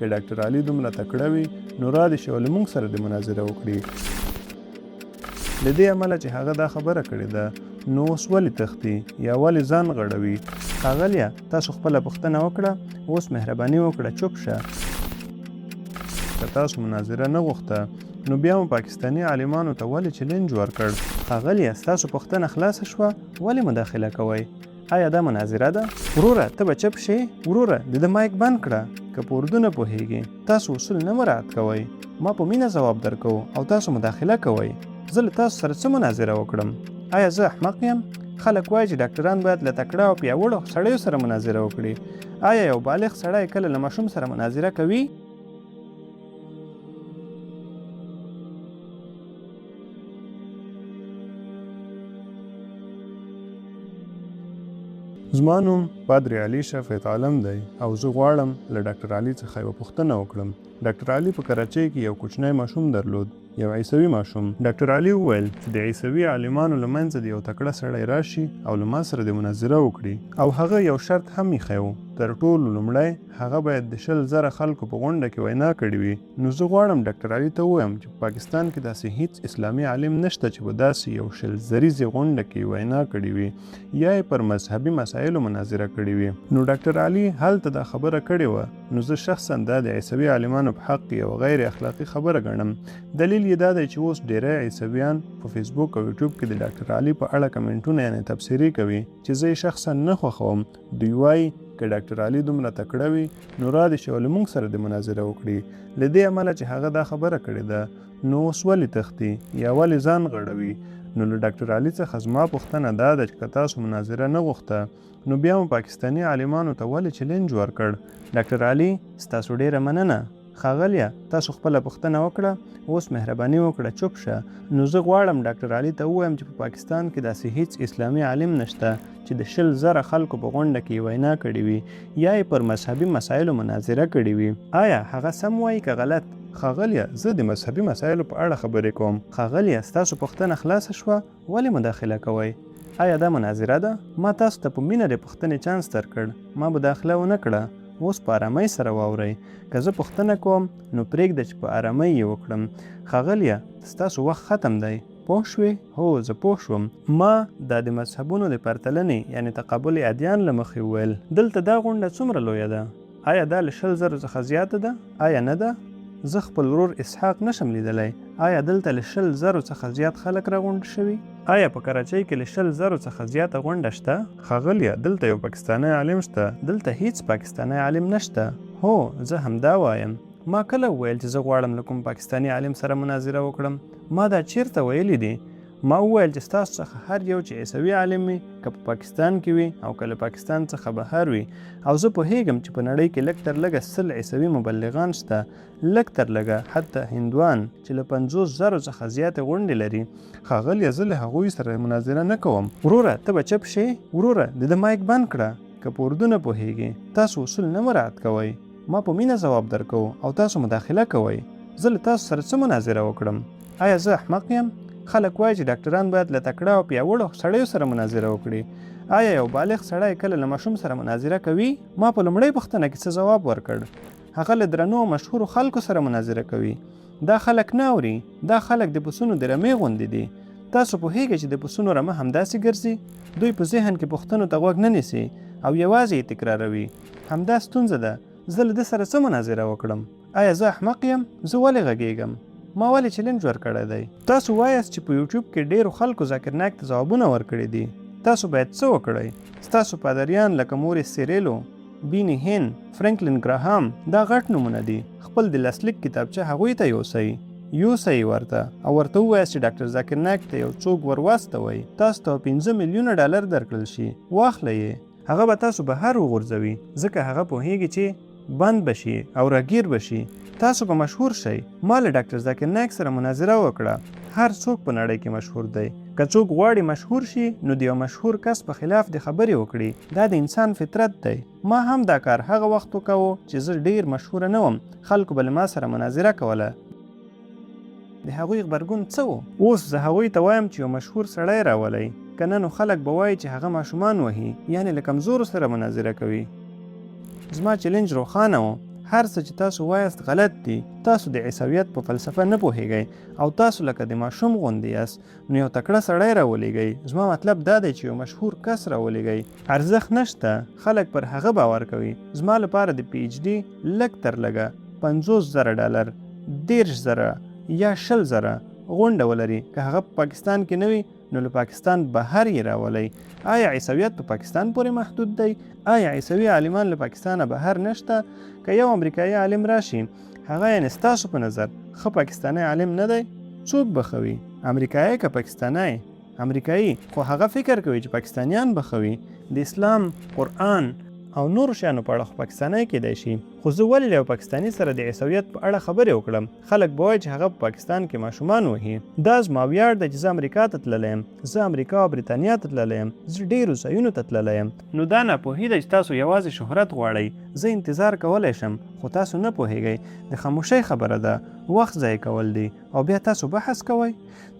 که ډاکټر علي دومره تکړه وي نو را دې شي او له موږ سره دې مناظره وکړي. له دې امله چې هغه دا خبره کړې ده نو اوس ولې تښتي یا ولې ځان غړوي؟ ښاغلیه تاسو خپله پوښتنه وکړه، اوس مهرباني وکړه چوپ شه. که تاسو مناظره نه غوښته نو بیا مو پاکستاني عالمانو ته ولې چلنج ورکړ؟ ښاغلیه ستاسو پوښتنه خلاصه شوه، ولې مداخله کوئ؟ آیا دا مناظره ده؟ وروره ته به چپ شې؟ وروره د ده مایک بند کړه. که په اردو نه پوهیږې تاسو اصول نه مراعت کوئ. ما په مینه ځواب درکوم او تاسو مداخله کوئ. زه له تاسو سره څه مناظره وکړم؟ آیا زه احمق یم؟ خلک وایي چې ډاکټران باید له تکړه او پیاوړو سړیو سره مناظره وکړي. آیا یو بالغ سړی کله له ماشوم سره مناظره کوي؟ زما نوم پادري علي شفیع عالم دی او زه غواړم له ډاکټر علي څخه یوه پوښتنه وکړم. ډاکټر علي په کراچۍ کې یو کوچنی ماشوم درلود، یو عیسوي ماشوم. ډاکټر علي وویل چې د عیسوي عالمانو له منځه د یو تکړه سړی راشي او له ما سره د مناظره وکړي او هغه یو شرط هم ایښی و، تر ټولو لومړی هغه باید د 100,000 خلکو په غونډه کې وینا کړې وي. نو زه غواړم ډاکټر علي ته ووایم چې په پاکستان کې داسې هیڅ اسلامي عالم نشته چې په داسې یو 100,000 غونډه کې وینا کړې وي یا یې پر مذهبي مسایلو مناظره کړې وي. نو ډاکټر علي هلته دا خبره کړې وه. نو زه شخصا دا د عیسوي عالمانو په حق یو غیر اخلاقي خبره ګڼم. دلیل یې دا دی چې اوس ډیری عیسویان په فیسبوک او یوټیوب کې د ډاکټر علي په اړه کمنټونه یعنې تبصرې کوي چې زه یې شخصا نه خوښوم. دوی وایي که ډاکټر علي دومره تکړه وي نو را دې شي او له موږ سره د مناظره وکړي. له دې امله چې هغه دا خبره کړې ده نو اوس ولې تښتي یا ولې ځان غړوي؟ نو له ډاکټر علي څخه زما پوښتنه دا ده چې که تاسو مناظره نه غوښته نو بیا مو پاکستاني عالمانو ته ولې چلنج ورکړ؟ ډاکټر علي ستاسو ډیره مننه. ښاغلیه تاسو خپله پوښتنه وکړه، اوس مهرباني وکړه چوپ شه. نو زه غواړم ډاکټر علي ته ووایم چې په پاکستان کې داسې هیڅ اسلامي عالم نشته چې د 100,000 خلکو په غونډه کې وینا کړې وي یا یې پر مذهبي مسایلو مناظره کړې وي. آیا هغه سم وایي که غلط؟ ښاغلیه زه د مذهبي مسایلو په اړه خبرې کوم. ښاغلیه ستاسو پوښتنه خلاصه شوه، ولې مداخله کوئ؟ آیا دا مناظره ده؟ ما تاسو ته په مینه د پوښتنې چانس درکړ، ما مداخله ونه کړه. اوس په آرامۍ سره واورئ. که زه پوښتنه کوم نو پرېږده چې په آرامۍ یې وکړم. ښاغلیه ستاسو وخت ختم دی، پوه شوې؟ هو زه پوه شوم. ما دا د مذهبونو د پرتلنې یعنې تقابل ادیان له مخې وویل. دلته دا غونډه څومره لویه ده؟ آیا دا له 100,000 څخه زیاته ده؟ آیا نه ده؟ زه خپل ورور اسحاق نشم لیدلی. آیا دلته له 100,000 څخه زیات خلک راغونډ شوي؟ آیا په کراچۍ کې له 100,000 څخه زیاته غونډه شته؟ ښاغلیه دلته یو پاکستانی عالم شته، دلته هیڅ پاکستانی عالم نشته. هو زه همدا وایم. ما کله وویل چې زه غواړم له کوم پاکستانی عالم سره مناظره وکړم؟ ما دا چیرته ویلی دي؟ ما وویل چې ستاسو څخه هر یو چې عیسوي عالم وي که په پاکستان کې وي او که له پاکستان څخه بهر وي، او زه پوهیږم چې په نړۍ کې لږ تر لږه 100 عیسوي مبلغان شته، لږ تر لږه حتی هندوان چې له 50,000 څخه زیاتې غونډې لري. ښاغلیه زه له هغوی سره مناظره نه کوم. وروره ته به چپ شې؟ وروره د ده مایک بند کړه. که په اردو نه پوهیږې تاسو اصول نه مراعت کوئ. ما په مینه ځواب درکوم او تاسو مداخله کوئ. زه له تاسو سره څه مناظره وکړم؟ آیا زه احمق یم؟ خلک وایي چې ډاکټران باید له تکړه او پیاوړو سړیو سره مناظره وکړي. آیا یو بالغ سړی کله له ماشوم سره مناظره کوي؟ ما په لومړۍ پوښتنه کې څه ځواب ورکړ؟ هغه له درنو او مشهورو خلکو سره مناظره کوي. دا خلک نه اوري، دا خلک د پسونو د رمې غوندې دي. تاسو پوهیږئ چې د پسونو رمه همداسې ګرځي؟ دوی په ذهن کې پوښتنو ته غوږ نه نیسي او یوازې یې تکراروي. همدا ستونزه ده. زه له ده سره څه مناظره وکړم؟ آیا زه احمق یم؟ زه ولې غږیږم؟ ما ولې چلنج ورکړی دی؟ تاسو وایاست چې په یوټیوب کې ډیرو خلکو ذاکر نایک ته ځوابونه ورکړي دي. تاسو باید څه وکړئ؟ ستاسو پادریان لکه مورې سیریلو، بینی هین، فرانکلین ګراهام دا غټ نومونه دي. خپل د لاسلیک کتابچه هغوی ته یوسئ ورته او ورته ووایاست چې ډاکټر ذاکر نایک ته یو څوک ورواستوئ. تاسو ته $5 میلیونه درکړل شي، واخلئ یې. هغه به تاسو بهر وغورځوي ځکه هغه پوهیږي چې بند بشي او راګیر بشي. تاسو به مشهور شئ. ما له ډاکټر ذاکر نایک سره مناظره وکړه. هر څوک په نړۍ کې مشهور دی. که څوک غواړي مشهور شي نو د یو مشهور کس په خلاف د خبرې وکړي. دا د انسان فطرت دی. ما هم دا کار هغه وخت وکاوه چې زه ډیر مشهوره نه وم. خلکو به له ما سره مناظره کوله. د هغوی غبرګون څه و؟ اوس زه هغوی ته وایم چې یو مشهور سړی راولئ، که نه نو خلک به وایي چې هغه ماشومان وهي، یعنې له کمزورو سره مناظره کوي. زما چلنج روښانه و. هر څه چې تاسو وایاست غلط دي. تاسو د عیسویت په فلسفه نه پوهیږئ او تاسو لکه د ماشوم غوندې یاست، نو یو تکړه سړی راولېږئ. زما مطلب دا دی چې یو مشهور کس راولېږئ. ارزښت نشته، خلک پر هغه باور کوي. زما لپاره د پی ایچ ډي لږ تر لږه $50,000 $10,000 یا $20,000 غونډه ولري. که هغه په پاکستان کې نه وي نو له پاکستان بهر یې راولئ. آیا عیسویت په پاکستان پورې محدود دی؟ آیا عیسوي عالمان له پاکستانه بهر نشته؟ که یو امریکایي عالم راشي، هغه یعنې ستاسو په نظر ښه پاکستانی عالم نه دی؟ څوک به ښه وي؟ امریکایي که پاکستانی؟ امریکایي، خو هغه فکر کوي چې پاکستانیان به ښه وي. د اسلام، قرآن او نورو شیانو په اړه خو پاکستانی کیدای شي. خو زه ولې له یو پاکستاني سره د عیسویت په اړه خبرې وکړم؟ خلک به وایي چې هغه په پاکستان کې ماشومان وهي. دا زما ویاړ دی چې زه امریکا ته تللی یم. زه امریکا او بریتانیا ته تللی یم. زه ډېرو ځایونو ته تللی یم. نو دا ناپوهي ده چې تاسو یوازې شهرت غواړئ. زه انتظار کولی شم، خو تاسو نه پوهیږئ. د خاموشۍ خبره ده، وخت ضایع کول دی او بیا تاسو بحث کوئ.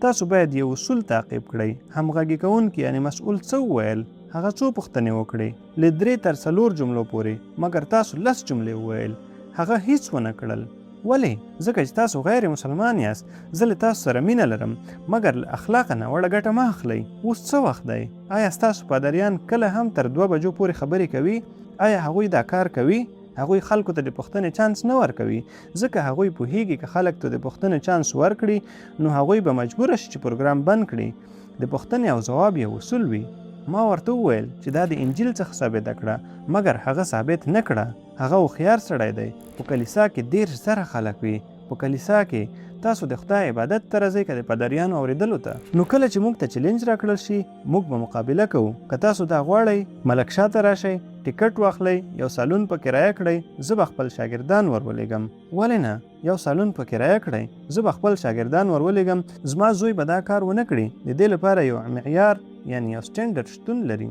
تاسو باید یو اصول تعقیب کړئ. همغږي کوونکي یعنې مسؤل څه وویل، هغه څو پوښتنې وکړي، له 3 تر 4 جملو پورې، مګر تاسو 10 جملې وویل. هغه هیڅ ونه کړل. ولې؟ ځکه چې تاسو غیر مسلمان یاست. زه له تاسو سره مینه لرم، مګر له اخلاقه ناوړه ګټه مه اخلئ. اوس څه وخت دی؟ آیا ستاسو پادریان کله هم تر 2 بجو پورې خبرې کوي؟ آیا هغوی دا کار کوي؟ هغوی خلکو ته د پوښتنې چانس نه ورکوي، ځکه هغوی پوهیږي که خلک ته د پوښتنې چانس ورکړي نو هغوی به مجبوره شي چې پروګرام بند کړي. د پوښتنې او ځواب یو اصول وي. ما ورته وویل چې دا د انجیل څخه ثابته کړه، مګر هغه ثابت نه کړه. هغه هوښیار سړی دی. په کلیسا کې 10,000 خلک وي. په کلیسا کې تاسو د خدای عبادت ته راځئ که د پادریانو اورېدلو ته؟ نو کله چې موږ ته چیلنج راکړل شي، موږ به مقابله کوو. که تاسو دا غواړئ، ملک شاه ته راشئ، ټیکټ واخلئ، یو سالون په کرایه کړئ. زه به خپل شاګردان ورولېږم. ولې نه؟ یو سالون په کرایه کړئ، زه به خپل شاګردان ورولېږم. زما زوی به دا کار ونه کړي. د دې لپاره یو معیار یعنې یو سټنډرډ شتون لري.